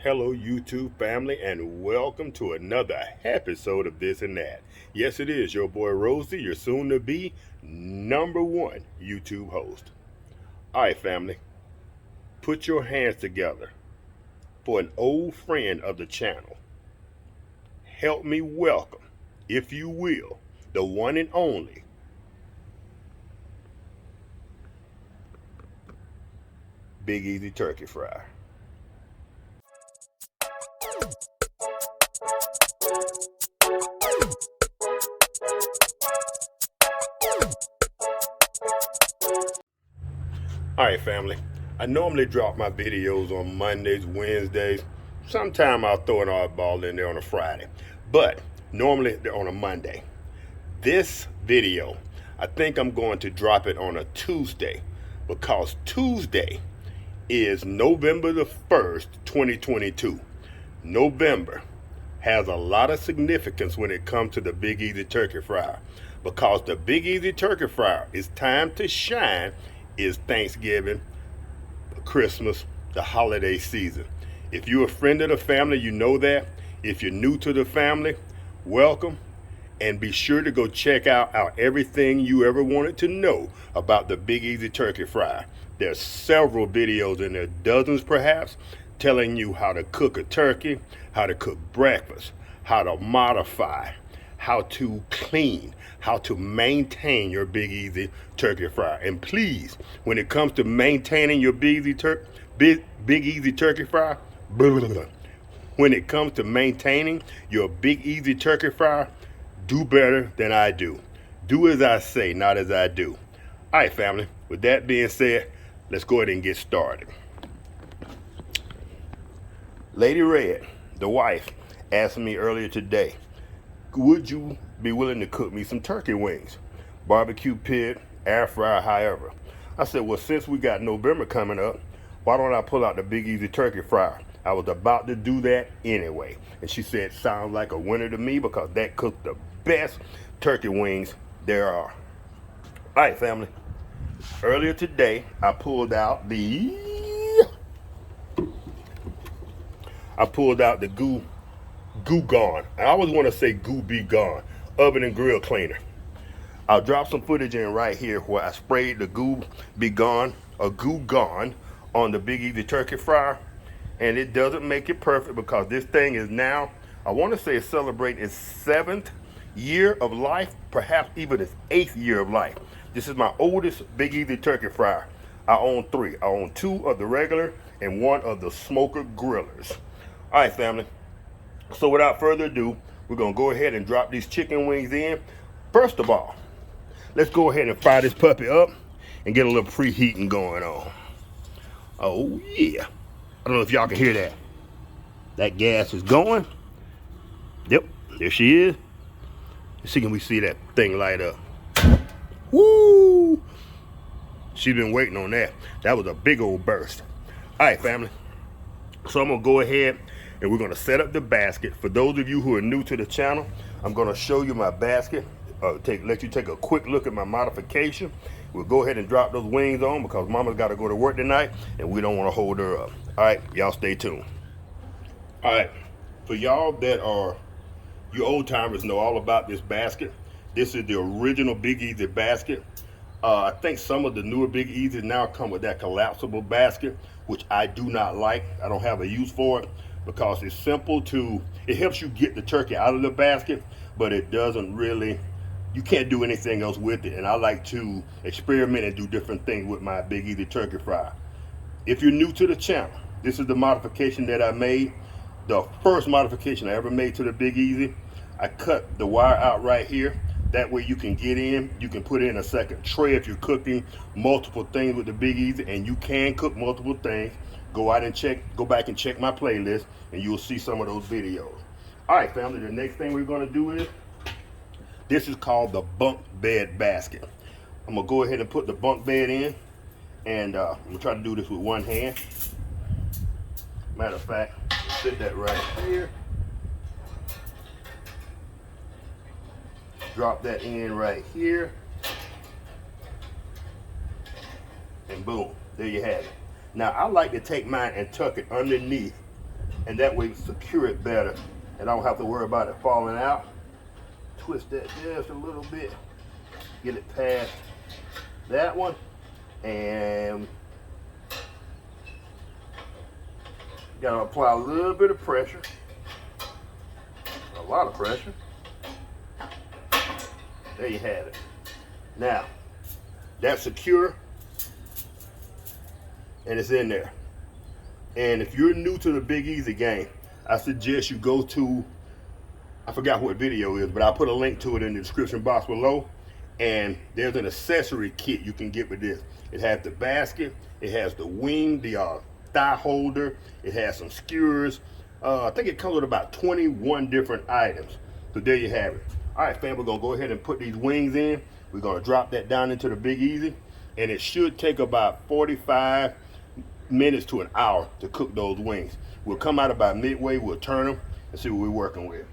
Hello, YouTube family, and welcome to another episode of This and That. Yes, it is your boy Rosel, your soon to be #1 YouTube host. All right, family, put your hands together for an old friend of the channel. Help me welcome, if you will, the one and only Big Easy Turkey Fry. All right, family. I normally drop my videos on Mondays, Wednesdays. Sometime I'll throw an oddball in there on a Friday, but normally they're on a Monday. This video, I think I'm going to drop it on a Tuesday because Tuesday is November the 1st, 2022. November has a lot of significance when it comes to the Big Easy Turkey Fryer because the Big Easy Turkey Fryer is time to shine is Thanksgiving, Christmas, the holiday season. If you're a friend of the family, you know that. If you're new to the family, welcome. And be sure to go check out everything you ever wanted to know about the Big Easy Turkey Fryer. There's several videos in there, dozens perhaps, telling you how to cook a turkey, how to cook breakfast, how to modify, how to clean, how to maintain your Big Easy Turkey Fryer. And please, when it comes to maintaining your Big Easy Turkey Fryer, when it comes to maintaining your Big Easy Turkey Fryer, do better than I do. Do as I say, not as I do. All right, family. With that being said, let's go ahead and get started. Lady Red, the wife, asked me earlier today, would you be willing to cook me some turkey wings? Barbecue pit, air fryer, however. I said, well, since we got November coming up, why don't I pull out the Big Easy Turkey Fryer? I was about to do that anyway. And she said, sounds like a winner to me because that cooked the best turkey wings there are. All right, family. Earlier today, I pulled out the Goo Gone. I always want to say Goo Be Gone, oven and grill cleaner. I'll drop some footage in right here where I sprayed the Goo Be Gone, or Goo Gone, on the Big Easy Turkey Fryer. And it doesn't make it perfect because this thing is now, I want to say it's celebrating its 7th year of life, perhaps even its 8th year of life. This is my oldest Big Easy Turkey Fryer. I own 3. I own 2 of the regular and 1 of the smoker grillers. All right, family. So without further ado, we're going to go ahead and drop these chicken wings in. First of all, let's go ahead and fire this puppy up and get a little preheating going on. Oh, yeah. I don't know if y'all can hear that. That gas is going. Yep, there she is. Let's see, can we see that thing light up? Woo! She's been waiting on that. That was a big old burst. All right, family. So I'm gonna go ahead and we're gonna set up the basket. For those of you who are new to the channel, I'm gonna show you my basket. Let you take a quick look at my modification. We'll go ahead and drop those wings on because Mama's got to go to work tonight and we don't want to hold her up. All right, y'all stay tuned. All right, for y'all that are you old timers know all about this basket. This is the original Big Easy basket. I think some of the newer Big Easys now come with that collapsible basket, which I do not like. I don't have a use for it because it's simple it helps you get the turkey out of the basket, but it doesn't really, you can't do anything else with it. And I like to experiment and do different things with my Big Easy Turkey Fryer. If you're new to the channel, this is the modification that I made. The first modification I ever made to the Big Easy. I cut the wire out right here. That way you can get in, you can put in a second tray if you're cooking multiple things with the Big Easy, and you can cook multiple things. Go back and check my playlist and you'll see some of those videos. All right, family, the next thing we're gonna do is, this is called the bunk bed basket. I'm gonna go ahead and put the bunk bed in, and I'm gonna try to do this with one hand. Matter of fact, sit that right here. Drop that in right here. And boom, there you have it. Now I like to take mine and tuck it underneath and that way secure it better, and I don't have to worry about it falling out. Twist that just a little bit, get it past that one, and gotta apply a little bit of pressure, a lot of pressure. There you have it. Now, that's secure, and it's in there. And if you're new to the Big Easy game, I suggest you go to, I forgot what video it is, but I'll put a link to it in the description box below. And there's an accessory kit you can get with this. It has the basket, it has the wing, the thigh holder, it has some skewers. I think it comes with about 21 different items. So there you have it. All right, fam, we're gonna go ahead and put these wings in. We're gonna drop that down into the Big Easy, and it should take about 45 minutes to an hour to cook those wings. We'll come out about midway, we'll turn them and see what we're working with.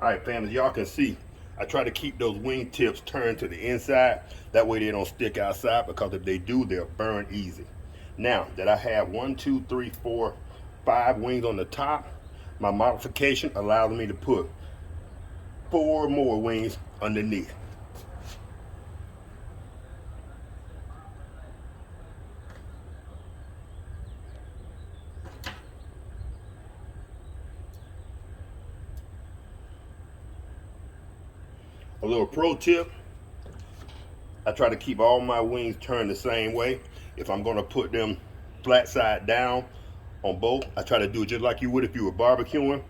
All right, fam, as y'all can see, I try to keep those wing tips turned to the inside. That way they don't stick outside, because if they do, they'll burn easy. Now that I have 1, 2, 3, 4, 5 wings on the top, my modification allows me to put 4 more wings underneath. A little pro tip, I try to keep all my wings turned the same way. If I'm gonna put them flat side down on both, I try to do it just like you would if you were barbecuing.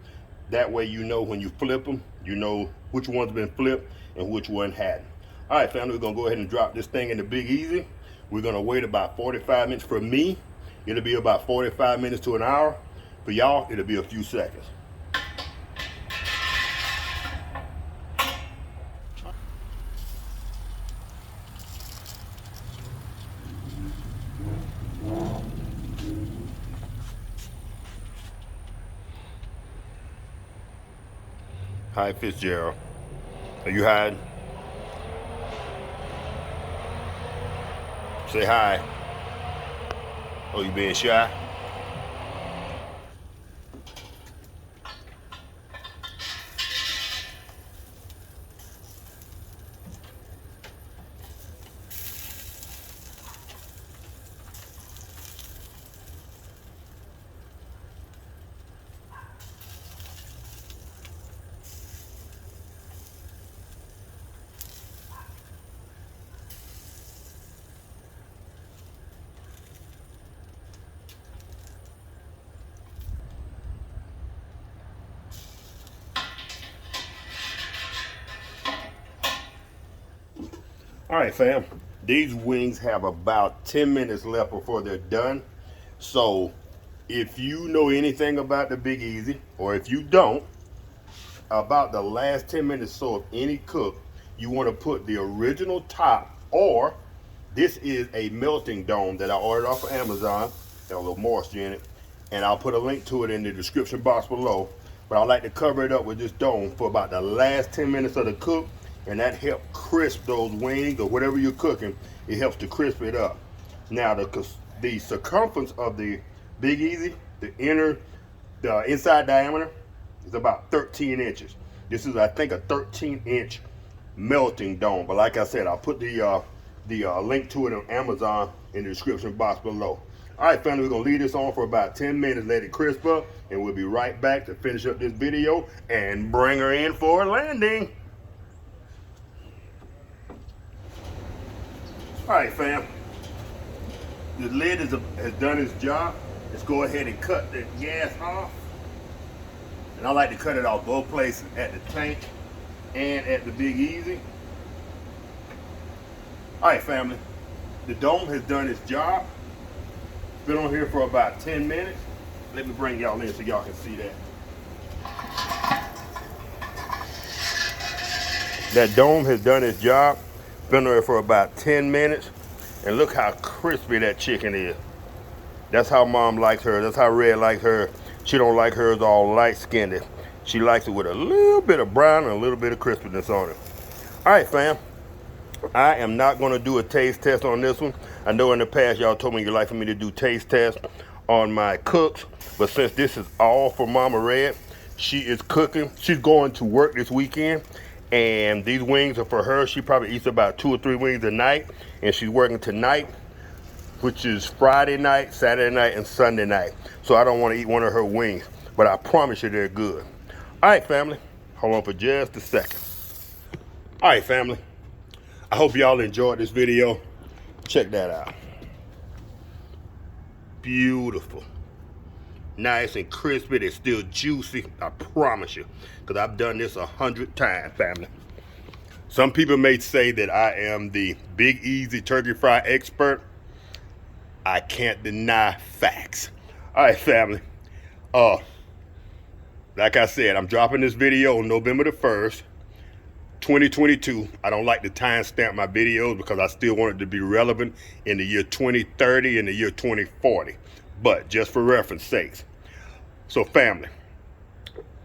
That way you know when you flip them, you know which one's been flipped and which one hadn't. All right, family, we're gonna go ahead and drop this thing in the Big Easy. We're gonna wait about 45 minutes. For me, it'll be about 45 minutes to an hour. For y'all, it'll be a few seconds. Hi, Fitzgerald. Are you hiding? Say hi. Oh, you being shy? All right, fam, these wings have about 10 minutes left before they're done. So if you know anything about the Big Easy, or if you don't, about the last 10 minutes so of any cook, you want to put the original top, or this is a melting dome that I ordered off of Amazon. Got a little moisture in it, and I'll put a link to it in the description box below. But I like to cover it up with this dome for about the last 10 minutes of the cook, and that helps crisp those wings or whatever you're cooking. It helps to crisp it up. Now the circumference of the Big Easy, the inside diameter is about 13 inches. This is, I think, a 13-inch melting dome. But like I said, I'll put the link to it on Amazon in the description box below. All right, family, we're gonna leave this on for about 10 minutes, let it crisp up, and we'll be right back to finish up this video and bring her in for a landing. All right, fam, the lid has done its job. Let's go ahead and cut the gas off. And I like to cut it off both places, at the tank and at the Big Easy. All right, family, the dome has done its job. It's been on here for about 10 minutes. Let me bring y'all in so y'all can see that. That dome has done its job. Been on here for about 10 minutes. And look how crispy that chicken is. That's how Mom likes her. That's how Red likes her. She don't like hers all light-skinned. She likes it with a little bit of brown and a little bit of crispiness on it. All right, fam. I am not going to do a taste test on this one. I know in the past y'all told me you'd like for me to do taste tests on my cooks, but since this is all for Mama Red, she is cooking. She's going to work this weekend, and these wings are for her. She probably eats about 2 or 3 wings a night, and she's working tonight, which is Friday night, Saturday night, and Sunday night. So I don't want to eat one of her wings, but I promise you they're good. All right, family, hold on for just a second. All right, family, I hope y'all enjoyed this video. Check that out. Beautiful. Nice and crispy. They're still juicy, I promise you, because I've done this 100 times, family. Some people may say that I am the Big Easy turkey fry expert. I can't deny facts. All right, family. Like I said, I'm dropping this video on November the 1st, 2022. I don't like to timestamp my videos because I still want it to be relevant in the year 2030 and the year 2040. But just for reference sakes. So family,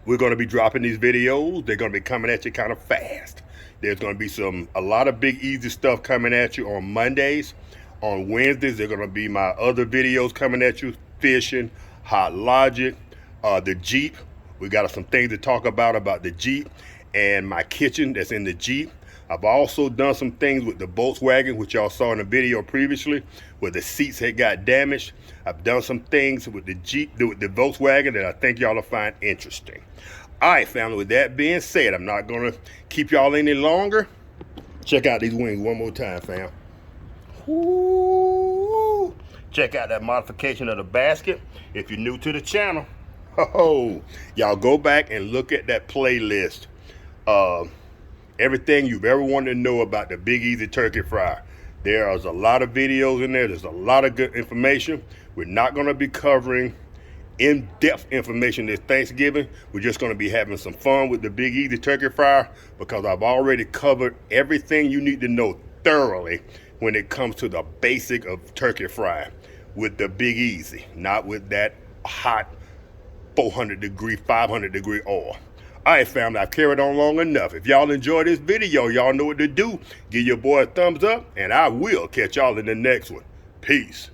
we're going to be dropping these videos. They're going to be coming at you kind of fast. There's going to be a lot of Big Easy stuff coming at you on Mondays. On Wednesdays, they're going to be my other videos coming at you. Fishing, Hot Logic, the Jeep. We got some things to talk about the Jeep and my kitchen that's in the Jeep. I've also done some things with the Volkswagen, which y'all saw in the video previously, where the seats had got damaged. I've done some things with the Jeep, with the Volkswagen, that I think y'all will find interesting. All right, family, with that being said, I'm not going to keep y'all any longer. Check out these wings one more time, fam. Ooh. Check out that modification of the basket. If you're new to the channel, y'all go back and look at that playlist. Everything you've ever wanted to know about the Big Easy turkey fryer. There's a lot of videos in there. There's a lot of good information. We're not going to be covering in-depth information this Thanksgiving. We're just going to be having some fun with the Big Easy turkey fryer, because I've already covered everything you need to know thoroughly when it comes to the basic of turkey fry with the Big Easy, not with that hot 400 degree, 500 degree oil. All right, family, I've carried on long enough. If y'all enjoyed this video, y'all know what to do. Give your boy a thumbs up, and I will catch y'all in the next one. Peace.